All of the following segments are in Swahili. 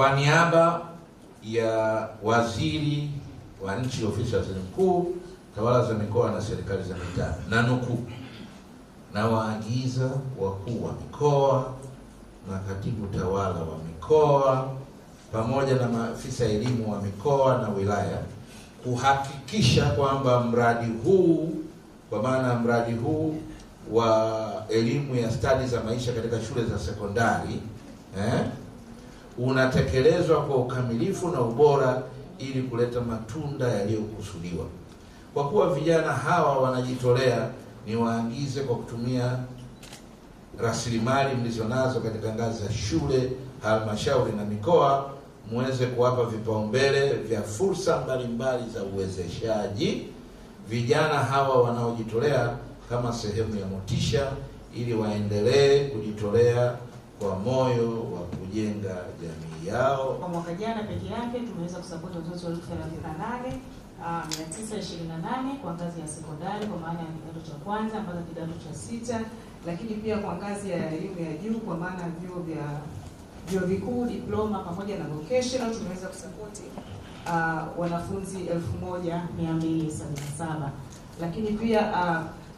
Kwa niaba ya Waziri wa Nchi, Ofisi ya Waziri Mkuu, Tawala za Mikoa na Serikali za Mitaa, na nukuu, na waagiza wakuu wa mikoa na katibu tawala wa mikoa pamoja na maafisa elimu wa mikoa na wilaya kuhakikisha kwamba mradi huu, kwa maana mradi huu wa elimu ya stadi za maisha katika shule za sekondari unatekelezwa kwa ukamilifu na ubora ili kuleta matunda yaliyokusudiwa. Kwa kuwa vijana hawa wanajitolea, ni waagize kwa kutumia rasilimali mlizonazo katika ngazi za shule, halmashauri na mikoa, muweze kuwapa vipaumbele vya fursa mbalimbali za uwezeshaji vijana hawa wanaojitolea kama sehemu ya motisha, ili waendelee kujitolea kwa moyo wa kujenga jamii yao. Kwa mwaka jana peke yake tumeweza kusapoti watoto 38,928 kwa ngazi ya sekondari, kwa maana ya kidato cha kwanza mpaka kidato cha sita, lakini pia kwa ngazi ya elimu ya juu, kwa maana vyuo vikuu, diploma pamoja na vocational tumeweza kusapoti wanafunzi 1277, lakini pia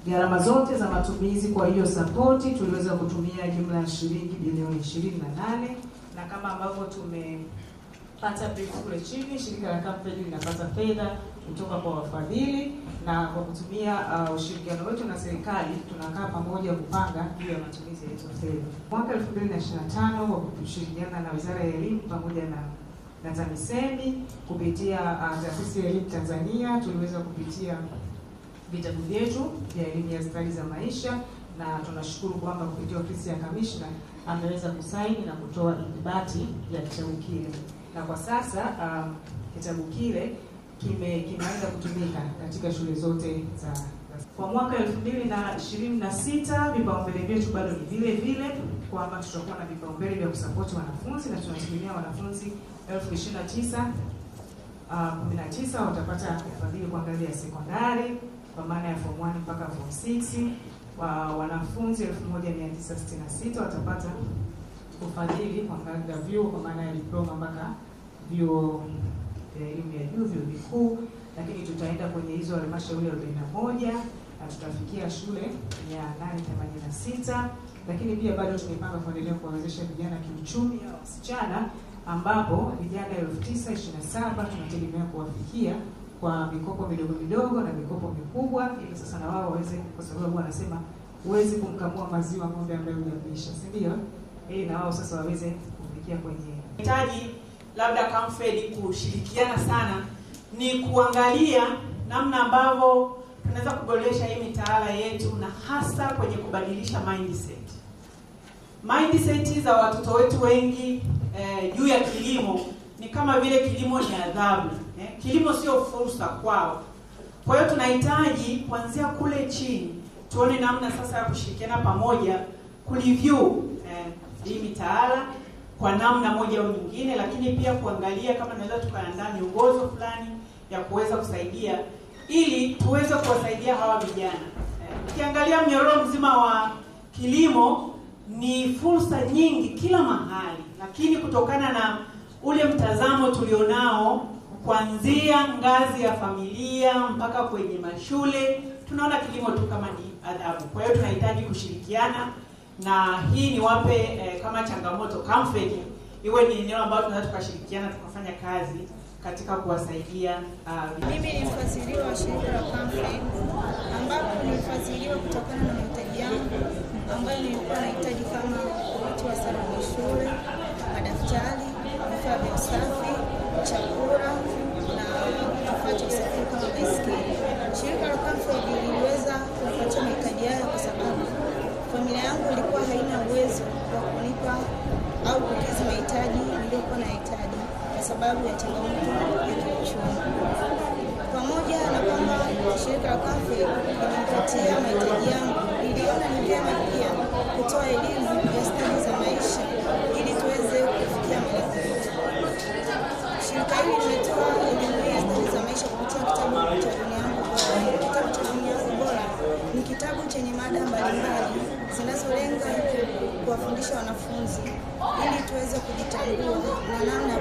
gharama zote za matumizi kwa hiyo sapoti tuliweza kutumia jumla ya shilingi bilioni 28, na kama ambavyo tumepata brief kule chini, shirika la Camfed linapata fedha kutoka kwa wafadhili, na kwa kutumia ushirikiano wetu na serikali tunakaa pamoja kupanga juu ya matumizi ya hizo fedha. Mwaka 2025 kwa kushirikiana na Wizara ya Elimu pamoja na TAMISEMI kupitia Taasisi ya Elimu Tanzania tuliweza kupitia vitabu vyetu vya elimu ya stadi za maisha, na tunashukuru kwamba kupitia ofisi ya kamishna ameweza kusaini na kutoa ithibati ya kitabu kile, na kwa sasa kitabu kile kimeanza kutumika katika shule zote za. Kwa mwaka 2026 vipaumbele vyetu bado ni vile vile, kwamba tutakuwa na vipaumbele vya kusapoti wanafunzi, na tunategemea wanafunzi 19,019 watapata ufadhili kwa ngazi ya sekondari kwa maana ya form 1 mpaka form 6. Wanafunzi 1966 watapata ufadhili kwa ngazi ya vyuo kwa maana ya diploma mpaka vyuo vya elimu ya juu, vyuo vikuu, lakini tutaenda kwenye hizo halmashauri 41 na tutafikia shule 886. Lakini pia bado tumepanga kuendelea kuwawezesha vijana kiuchumi au wasichana, ambapo vijana 9,027 tunategemea kuwafikia kwa mikopo midogo midogo na mikopo mikubwa, ili sasa na wao waweze, kwa sababu wanasema huwezi kumkamua maziwa ng'ombe ambaye hujapisha, si ndio? Ili na wao sasa waweze kufikia kwenye hitaji. Labda Camfed kushirikiana sana ni kuangalia namna ambavyo tunaweza kuboresha hii mitaala yetu, na hasa kwenye kubadilisha mindset za watoto wetu wengi juu ya kilimo. Ni kama vile kilimo ni adhabu, kilimo sio fursa kwao. Kwa hiyo tunahitaji kuanzia kule chini tuone namna sasa ya kushirikiana pamoja kureview hii mitaala kwa namna moja au nyingine, lakini pia kuangalia kama tunaweza tukaandaa miongozo fulani ya kuweza kusaidia ili tuweze kuwasaidia hawa vijana. Ukiangalia mnyororo mzima wa kilimo ni fursa nyingi kila mahali, lakini kutokana na ule mtazamo tulionao kuanzia ngazi ya familia mpaka kwenye mashule, tunaona kilimo tu kama ni adhabu. Kwa hiyo tunahitaji kushirikiana, na hii ni wape kama changamoto Camfed iwe ni eneo ambalo tunaweza tukashirikiana tukafanya kazi katika kuwasaidia. Mimi ni mfadhiliwa wa shirika la Camfed, ambapo nimefadhiliwa kutokana na mahitaji yangu ambayo nilikuwa nahitaji kama watu wa sare za shule, madaftari, vifaa vya usafi, chakula na kifaa cha usafiri kama baiskeli. Shirika la Camfed liliweza kupatia mahitaji haya kwa sababu familia yangu ilikuwa haina uwezo wa kunipa au kukidhi mahitaji niliyokuwa nahitaji kwa sababu ya changamoto ya kiuchumi. Pamoja na kwamba shirika la Camfed linipatia mahitaji yangu, niliona ni vyema pia kutoa elimu ya stadi za maisha ili tuweze kufikia malengo yetu. Shirika hili limetoa elimu ya stadi za maisha kupitia kitabu cha Dunia Yangu Bora. Kitabu cha Dunia Yangu Bora ni kitabu chenye mada mbalimbali zinazolenga kuwafundisha wanafunzi ili tuweze kujitambua na namna